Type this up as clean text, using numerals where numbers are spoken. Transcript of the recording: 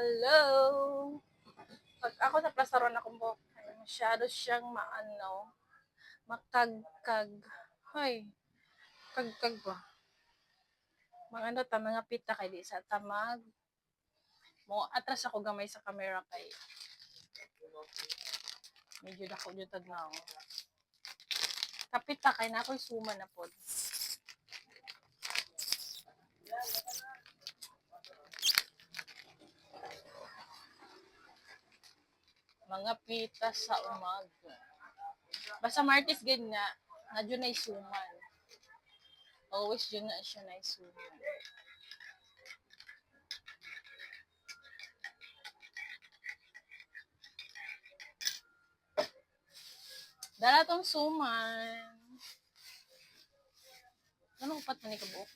Hello! Pag ako naplasaron akong buhok, masyado siyang makagkag. Hoy, kagkag ba? Mga ta, mga pita kay di sa tamag. Mo atras ako gamay sa camera kay medyo dako jud tagnaw. Kapita kay na ako'y suma na pod. Mga pita sa umaga. Basta Martis gid nga jud nay suman. Always jud na siya nay suman. Dala tong suman. Anong upat man ni kabuok?